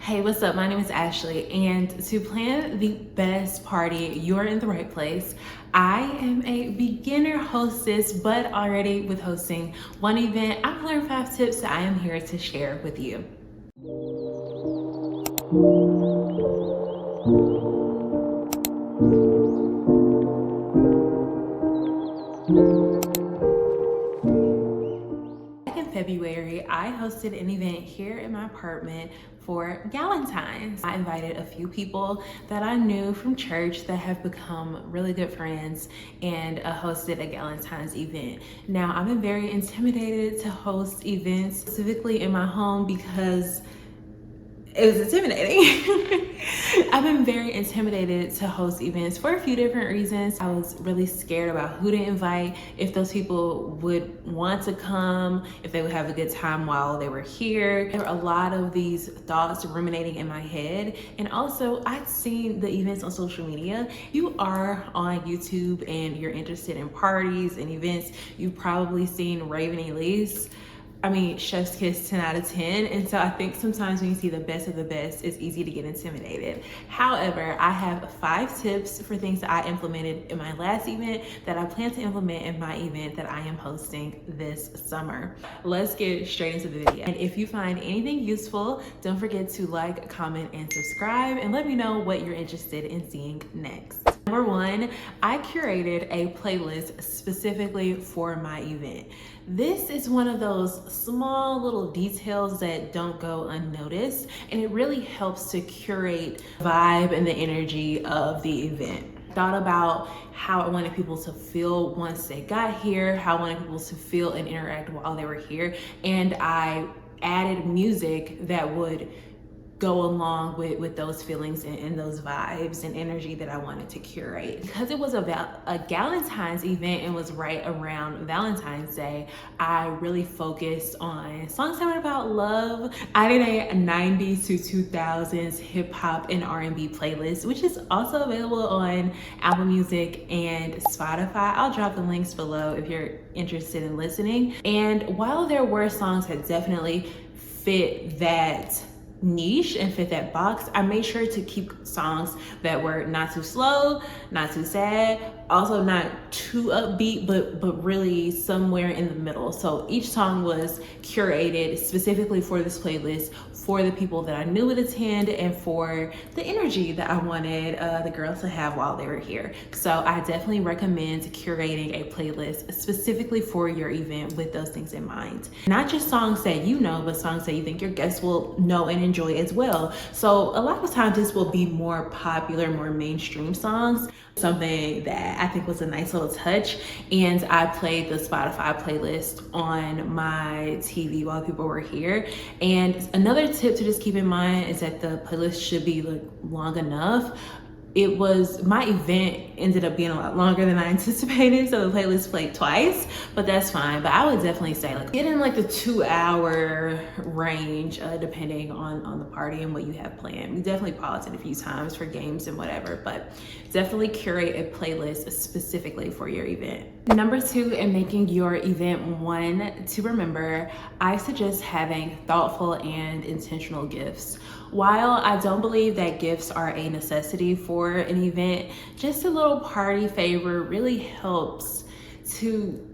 Hey, what's up? My name is Ashley, and to plan the best party, you're in the right place. I am a beginner hostess, but already with hosting one event, I've learned 5 tips that I am here to share with you. Back in February, I hosted an event here in my apartment for Galentines. I invited a few people that I knew from church that have become really good friends and hosted a Galentines event. Now, I've been very intimidated to host events, specifically in my home, because it was intimidating. I've been very intimidated to host events for a few different reasons. I was really scared about who to invite, if those people would want to come, if they would have a good time while they were here. There were a lot of these thoughts ruminating in my head. And also, I'd seen the events on social media. If you are on YouTube and you're interested in parties and events, you've probably seen Raven Elise. I mean, chef's kiss, 10 out of 10. And so I think sometimes when you see the best of the best, it's easy to get intimidated. However, I have 5 tips for things that I implemented in my last event that I plan to implement in my event that I am hosting this summer. Let's get straight into the video. And if you find anything useful, don't forget to like, comment, and subscribe, and let me know what you're interested in seeing next. Number 1, I curated a playlist specifically for my event. This is one of those small little details that don't go unnoticed, and it really helps to curate the vibe and the energy of the event. I thought about how I wanted people to feel once they got here, how I wanted people to feel and interact while they were here, and I added music that would go along with those feelings and those vibes and energy that I wanted to curate. Because it was a Galentine's event and was right around Valentine's Day, I really focused on songs that were about love. I did a 90s to 2000s hip hop and R&B playlist, which is also available on Apple Music and Spotify. I'll drop the links below if you're interested in listening. And while there were songs that definitely fit that niche and fit that box, I made sure to keep songs that were not too slow, not too sad, also not too upbeat, but really somewhere in the middle. So each song was curated specifically for this playlist, for the people that I knew would attend, and for the energy that I wanted the girls to have while they were here. So I definitely recommend curating a playlist specifically for your event with those things in mind. Not just songs that you know, but songs that you think your guests will know and enjoy as well. So a lot of times this will be more popular, more mainstream songs, something that I think was a nice little touch. And I played the Spotify playlist on my TV while people were here. And another tip to just keep in mind is that the playlist should be long enough. My event ended up being a lot longer than I anticipated, so the playlist played twice, but that's fine. But I would definitely say get in the 2-hour range, depending on the party and what you have planned. We definitely paused it a few times for games and whatever, but definitely curate a playlist specifically for your event. Number 2, in making your event one to remember, I suggest having thoughtful and intentional gifts. While I don't believe that gifts are a necessity for an event, just a little party favor really helps to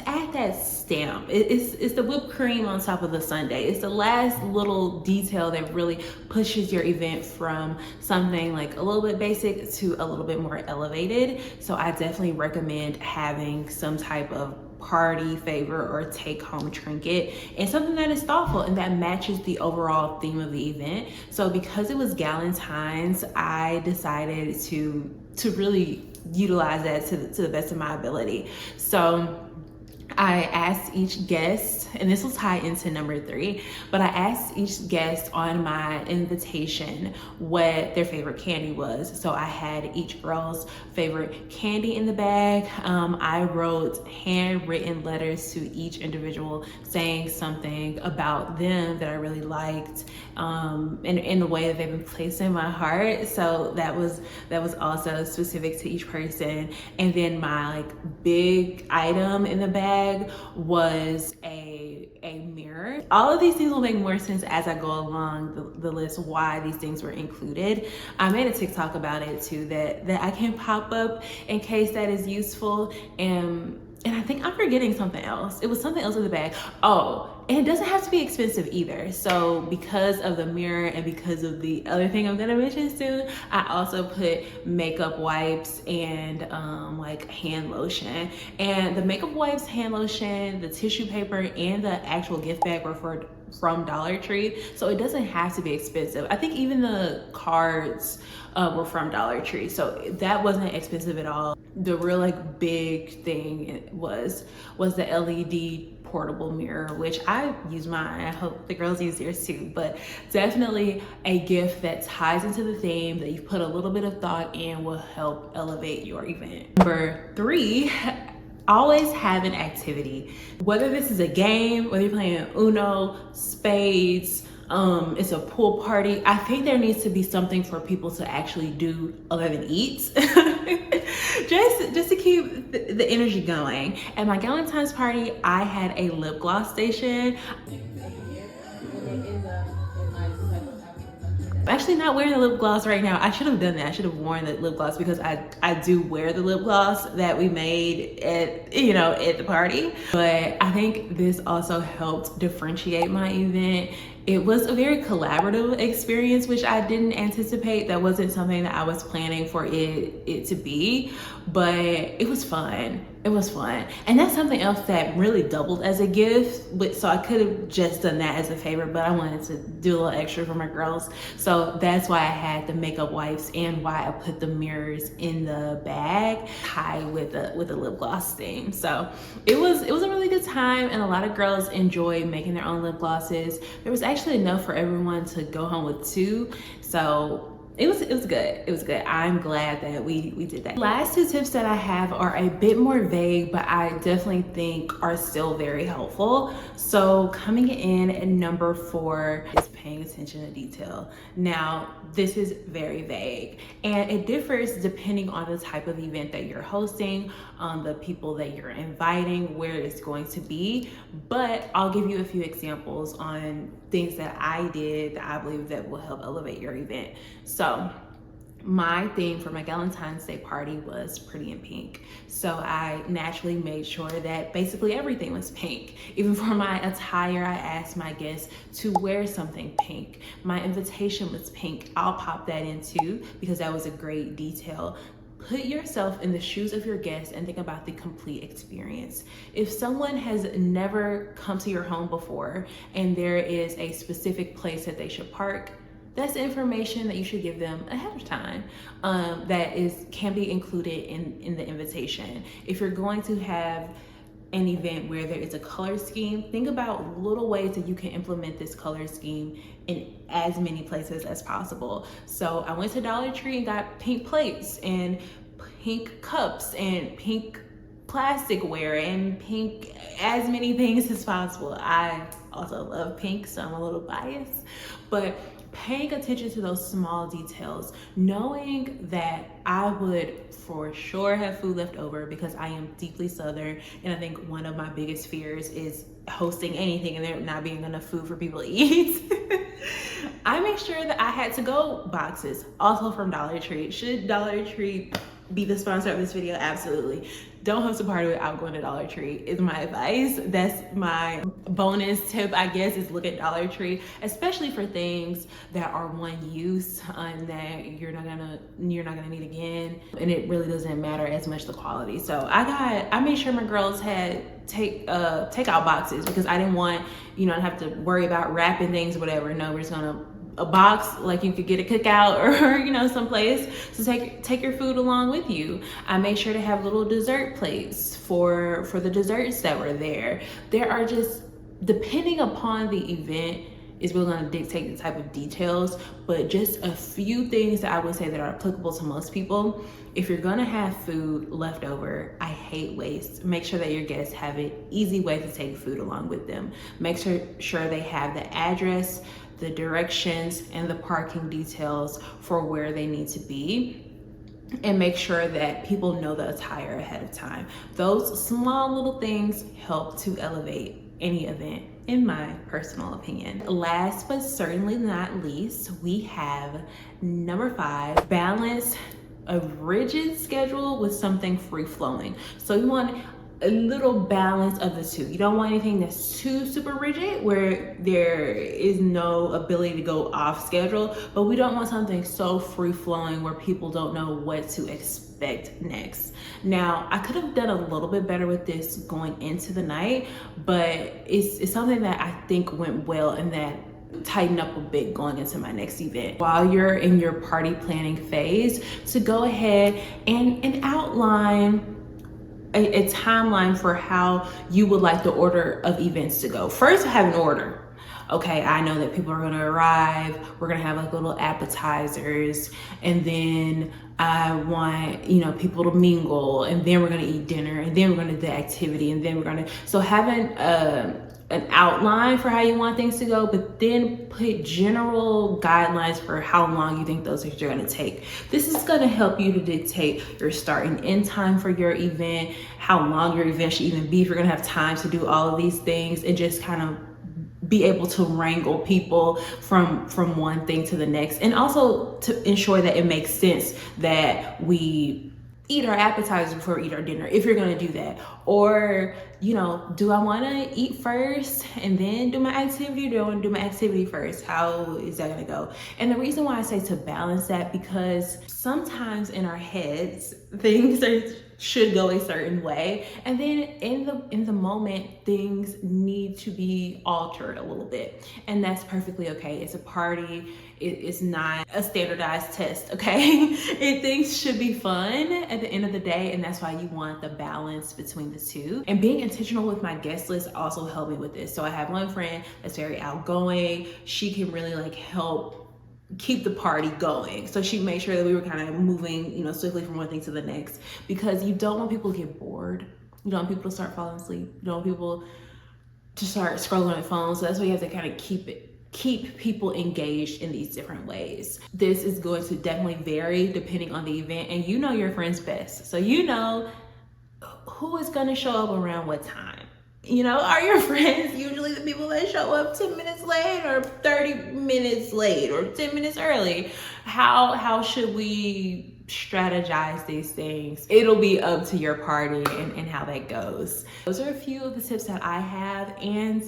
add that stamp. It's the whipped cream on top of the sundae. It's the last little detail that really pushes your event from something a little bit basic to a little bit more elevated. So I definitely recommend having some type of party favor or take home trinket, and something that is thoughtful and that matches the overall theme of the event. So because it was Galentine's, I decided to really utilize that to the best of my ability. So I asked each guest, and this will tie into number 3, but I asked each guest on my invitation what their favorite candy was. So I had each girl's favorite candy in the bag. I wrote handwritten letters to each individual saying something about them that I really liked, in the way that they've been placed in my heart. So that was also specific to each person. And then my like big item in the bag was a mirror. All of these things will make more sense as I go along the list why these things were included. I made a TikTok about it too that I can pop up in case that is useful. And I think I'm forgetting something else. It was something else in the bag. Oh, and it doesn't have to be expensive either. So because of the mirror and because of the other thing I'm gonna mention soon, I also put makeup wipes and like hand lotion. And the makeup wipes, hand lotion, the tissue paper, and the actual gift bag were from Dollar Tree. So it doesn't have to be expensive. I think even the cards were from Dollar Tree. So that wasn't expensive at all. The real like big thing was the LED portable mirror, which I use mine. I hope the girls use theirs too, but definitely a gift that ties into the theme that you've put a little bit of thought in will help elevate your event. Number 3, always have an activity. Whether this is a game, whether you're playing Uno, spades, it's a pool party. I think there needs to be something for people to actually do other than eat. just to keep the energy going. At my Galentine's party, I had a lip gloss station. I'm actually not wearing the lip gloss right now. I should have done that. I should have worn the lip gloss because I do wear the lip gloss that we made at the party. But I think this also helped differentiate my event. It was a very collaborative experience, which I didn't anticipate. That wasn't something that I was planning for it to be, but it was fun. It was fun. And that's something else that really doubled as a gift. So I could have just done that as a favor, but I wanted to do a little extra for my girls. So that's why I had the makeup wipes and why I put the mirrors in the bag tied with the lip gloss thing. So it was a really good time, and a lot of girls enjoyed making their own lip glosses. There was actually enough for everyone to go home with 2. So it was good. It was good. I'm glad that we did that. Last 2 tips that I have are a bit more vague, but I definitely think are still very helpful. So coming in at number 4 is paying attention to detail. Now, this is very vague, and it differs depending on the type of event that you're hosting, on the people that you're inviting, where it's going to be. But I'll give you a few examples on things that I did that I believe that will help elevate your event. So my theme for my Galentine's Day party was pretty in pink. So I naturally made sure that basically everything was pink. Even for my attire, I asked my guests to wear something pink. My invitation was pink. I'll pop that in too because that was a great detail. Put yourself in the shoes of your guests and think about the complete experience. If someone has never come to your home before and there is a specific place that they should park, that's information that you should give them ahead of time that can be included in the invitation. If you're going to have an event where there is a color scheme, think about little ways that you can implement this color scheme in as many places as possible. So I went to Dollar Tree and got pink plates and pink cups and pink plasticware and pink as many things as possible. I also love pink, so I'm a little biased, but paying attention to those small details, knowing that I would for sure have food left over because I am deeply Southern, and I think one of my biggest fears is hosting anything and there not being enough food for people to eat. I make sure that I had to-go boxes, also from Dollar Tree. Should Dollar Tree be the sponsor of this video? Absolutely. Don't host a party without going to Dollar Tree is my advice. That's my bonus tip, I guess, is look at Dollar Tree, especially for things that are one use and that you're not gonna need again. And it really doesn't matter as much the quality. So I made sure my girls had takeout boxes because I didn't want, to have to worry about wrapping things or whatever. No, we're just gonna a box like you could get a cookout or someplace to take your food along with you. I made sure to have little dessert plates for the desserts that were there. There are just, depending upon the event, is really going to dictate the type of details, but just a few things that I would say that are applicable to most people. If you're gonna have food left over, I hate waste. Make sure that your guests have an easy way to take food along with them. Make sure they have the address the directions and the parking details for where they need to be, and make sure that people know the attire ahead of time. Those small little things help to elevate any event, in my personal opinion. Last but certainly not least, we have number 5, balance a rigid schedule with something free-flowing. So you want a little balance of the two. You don't want anything that's too super rigid where there is no ability to go off schedule, but we don't want something so free-flowing where people don't know what to expect next. Now, I could have done a little bit better with this going into the night, but it's something that I think went well and that tighten up a bit going into my next event. While you're in your party planning phase, to go ahead and outline a timeline for how you would like the order of events to go. First, have an order. Okay, I know that people are gonna arrive, we're gonna have like little appetizers, and then I want, people to mingle, and then we're gonna eat dinner, and then we're gonna do the activity, and then we're gonna, so having an outline for how you want things to go, but then put general guidelines for how long you think those things are gonna take. This is gonna help you to dictate your start and end time for your event, how long your event should even be, if you're gonna have time to do all of these things, and just kind of be able to wrangle people from one thing to the next. And also to ensure that it makes sense that we eat our appetizer before we eat our dinner, if you're gonna do that. Or, do I wanna eat first and then do my activity? Do I wanna do my activity first? How is that gonna go? And the reason why I say to balance that, because sometimes in our heads, things should go a certain way, and then in the moment things need to be altered a little bit, and that's perfectly okay. It's a party. It's not a standardized test, okay? Things should be fun at the end of the day, and that's why you want the balance between the two. And being intentional with my guest list also helped me with this. So I have one friend that's very outgoing. She can really help keep the party going. So she made sure that we were kind of moving, swiftly from one thing to the next, because you don't want people to get bored. You don't want people to start falling asleep. You don't want people to start scrolling on their phones. So that's why you have to kind of keep people engaged in these different ways. This is going to definitely vary depending on the event, and you know your friends best. So you know who is gonna show up around what time. Are your friends usually the people that show up 10 minutes late or 30 minutes late or 10 minutes early? How should we strategize these things? It'll be up to your party and how that goes. Those are a few of the tips that I have, and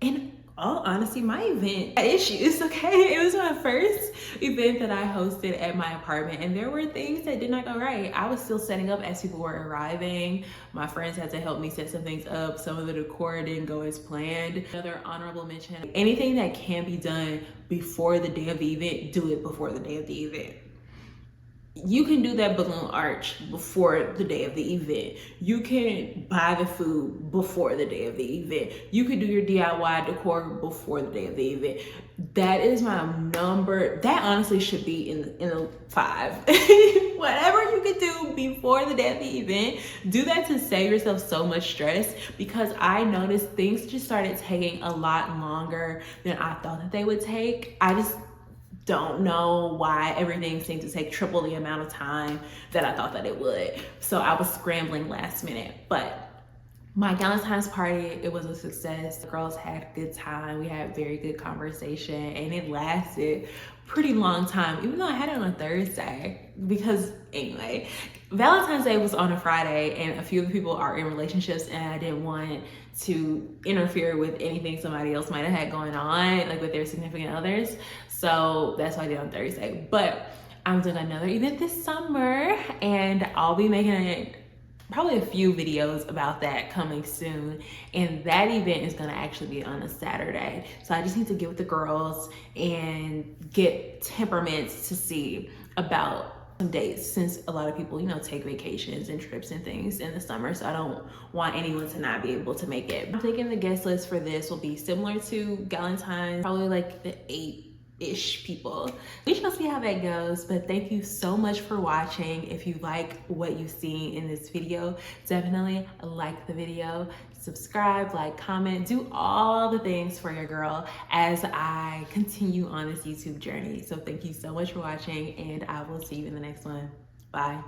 in all honesty, my event had issues, okay? It was my first event that I hosted at my apartment, and there were things that did not go right. I was still setting up as people were arriving. My friends had to help me set some things up. Some of the decor didn't go as planned. Another honorable mention, anything that can be done before the day of the event, do it before the day of the event. You can do that balloon arch before the day of the event. You can buy the food before the day of the event. You can do your DIY decor before the day of the event. That is my number. That honestly should be in the 5. Whatever you can do before the day of the event, do that to save yourself so much stress, because I noticed things just started taking a lot longer than I thought that they would take. I just don't know why everything seemed to take triple the amount of time that I thought that it would. So I was scrambling last minute, but my Galentine's party, it was a success. The girls had a good time. We had very good conversation, and it lasted pretty long time, even though I had it on a Thursday, because anyway, Valentine's Day was on a Friday, and a few of the people are in relationships, and I didn't want to interfere with anything somebody else might have had going on, with their significant others. So that's what I did on Thursday. But I'm doing another event this summer, and I'll be making probably a few videos about that coming soon. And that event is gonna actually be on a Saturday. So I just need to get with the girls and get temperaments to see about some dates, since a lot of people, take vacations and trips and things in the summer. So I don't want anyone to not be able to make it. I'm thinking the guest list for this will be similar to Galentine's, probably the 8 ish people. We shall see how that goes, but thank you so much for watching. If you like what you see in this video, definitely like the video, subscribe, like, comment, do all the things for your girl as I continue on this YouTube journey. So thank you so much for watching, and I will see you in the next one. Bye.